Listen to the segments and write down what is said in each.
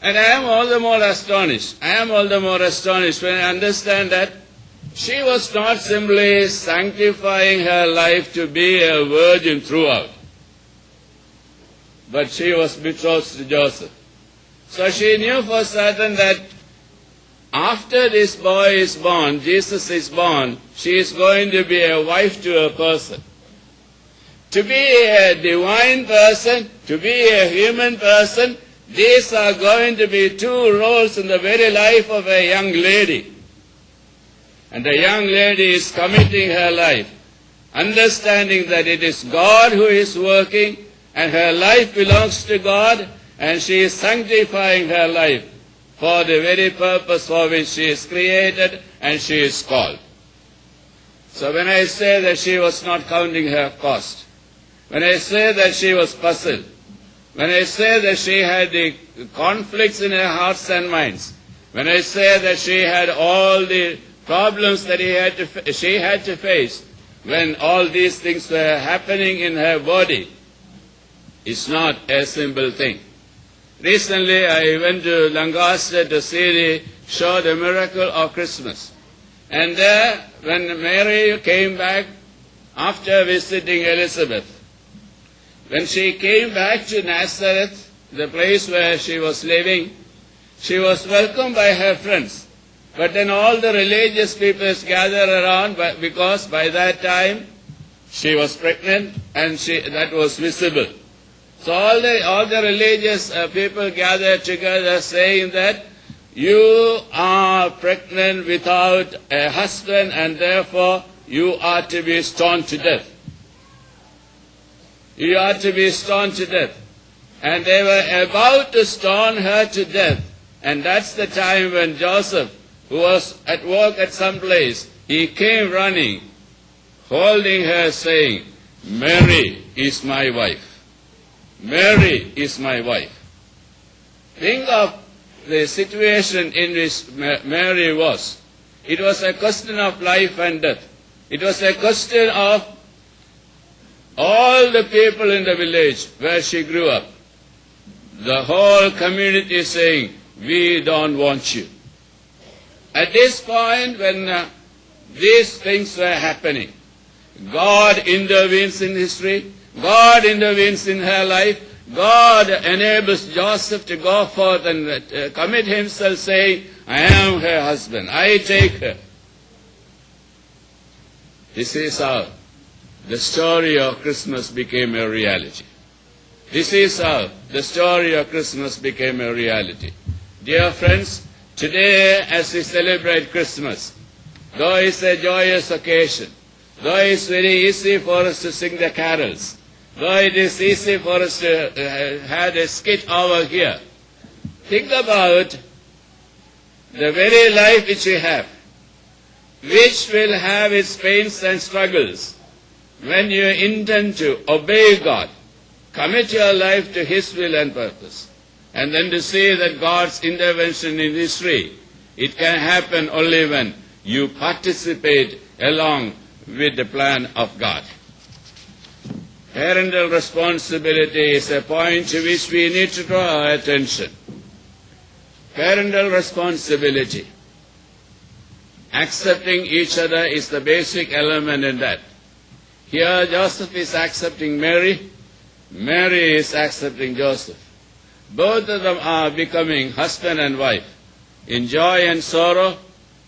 And I am all the more astonished. I am all the more astonished when I understand that she was not simply sanctifying her life to be a virgin throughout, but she was betrothed to Joseph. So she knew for certain that after this boy is born, Jesus is born, she is going to be a wife to a person. To be a divine person, to be a human person, these are going to be two roles in the very life of a young lady. And the young lady is committing her life, understanding that it is God who is working, and her life belongs to God, and she is sanctifying her life for the very purpose for which she is created and she is called. So when I say that she was not counting her cost, when I say that she was puzzled, when I say that she had the conflicts in her hearts and minds, when I say that she had all the problems that she had to face when all these things were happening in her body, it's not a simple thing. Recently, I went to Lancaster to see the show The Miracle of Christmas. And there, when Mary came back after visiting Elizabeth, when she came back to Nazareth, the place where she was living, she was welcomed by her friends. But then all the religious people gathered around because by that time she was pregnant and that was visible. So all the religious people gathered together saying that you are pregnant without a husband and therefore you are to be stoned to death. You are to be stoned to death. And they were about to stone her to death. And that's the time when Joseph, who was at work at some place, he came running, holding her, saying, Mary is my wife. Mary is my wife. Think of the situation in which Mary was. It was a question of life and death. It was a question of all the people in the village where she grew up. The whole community saying, we don't want you. At this point when these things were happening, God intervenes in history. God intervenes in her life. God enables Joseph to go forth and commit himself saying, I am her husband. I take her. This is how the story of Christmas became a reality. This is how the story of Christmas became a reality. Dear friends, today as we celebrate Christmas, though it's a joyous occasion, though it's very easy for us to sing the carols, though it is easy for us to have a skit over here, think about the very life which we have, which will have its pains and struggles when you intend to obey God, commit your life to His will and purpose, and then to see that God's intervention in history, it can happen only when you participate along with the plan of God. Parental responsibility is a point to which we need to draw our attention. Parental responsibility. Accepting each other is the basic element in that. Here Joseph is accepting Mary, Mary is accepting Joseph. Both of them are becoming husband and wife, in joy and sorrow,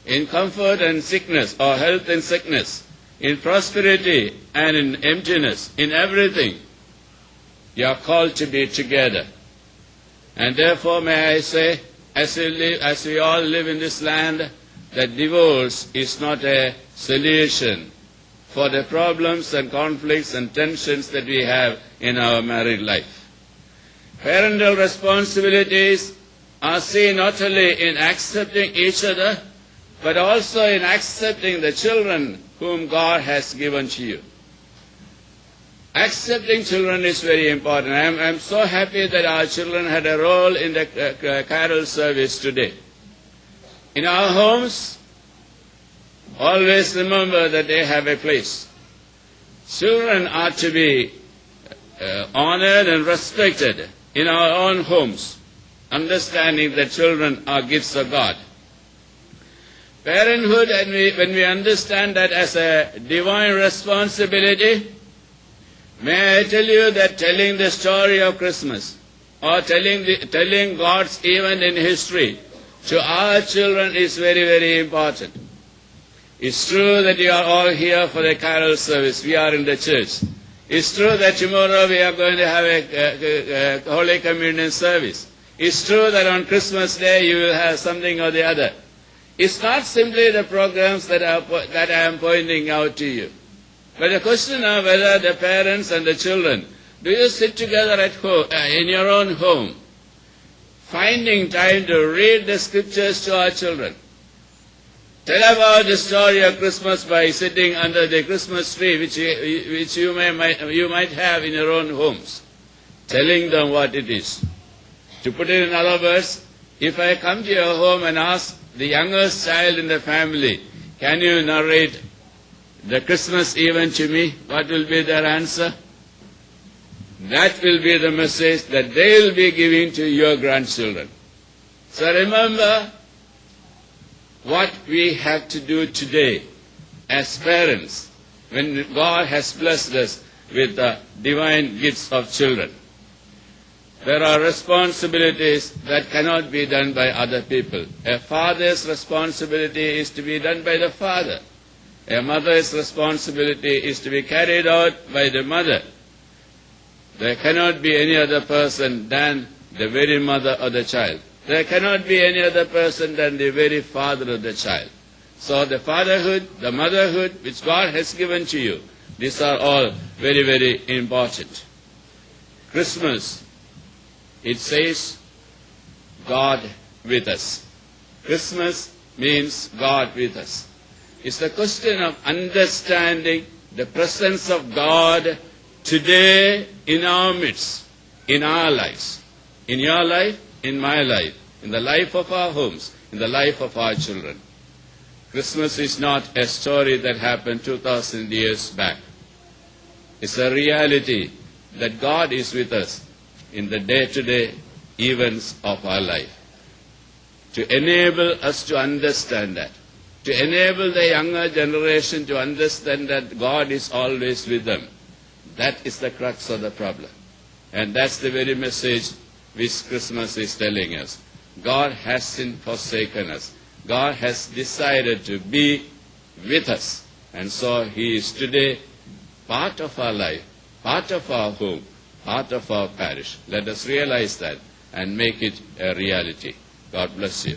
in comfort and sickness, or health and sickness, in prosperity and in emptiness, in everything. You are called to be together. And therefore, may I say, as we all live in this land, that divorce is not a solution for the problems and conflicts and tensions that we have in our married life. Parental responsibilities are seen not only in accepting each other, but also in accepting the children whom God has given to you. Accepting children is very important. I am so happy that our children had a role in the carol service today. In our homes, always remember that they have a place. Children are to be honored and respected in our own homes. understanding that children are gifts of God. Parenthood, and when we understand that as a divine responsibility, may I tell you that telling the story of Christmas or telling God's event in history to our children is very, very important. It's true that you are all here for the carol service. We are in the church. It's true that tomorrow we are going to have a Holy Communion service. It's true that on Christmas Day you will have something or the other. It's not simply the programs that I am pointing out to you. But the question of whether the parents and the children, do you sit together at home, in your own home, finding time to read the scriptures to our children? Tell about the story of Christmas by sitting under the Christmas tree, which you might have in your own homes, telling them what it is. To put it in other words, if I come to your home and ask the youngest child in the family, can you narrate the Christmas event to me? What will be their answer? That will be the message that they will be giving to your grandchildren. So remember what we have to do today as parents when God has blessed us with the divine gifts of children. There are responsibilities that cannot be done by other people. A father's responsibility is to be done by the father. A mother's responsibility is to be carried out by the mother. There cannot be any other person than the very mother of the child. There cannot be any other person than the very father of the child. So the fatherhood, the motherhood which God has given to you, these are all very, very important. Christmas, it says, God with us. Christmas means God with us. It's the question of understanding the presence of God today in our midst, in our lives. In your life, in my life, in the life of our homes, in the life of our children. Christmas is not a story that happened 2,000 years back. It's a reality that God is with us in the day-to-day events of our life. To enable us to understand that, to enable the younger generation to understand that God is always with them, that is the crux of the problem. And that's the very message which Christmas is telling us. God hasn't forsaken us. God has decided to be with us. And so He is today part of our life, part of our home, part of our parish. Let us realize that and make it a reality. God bless you.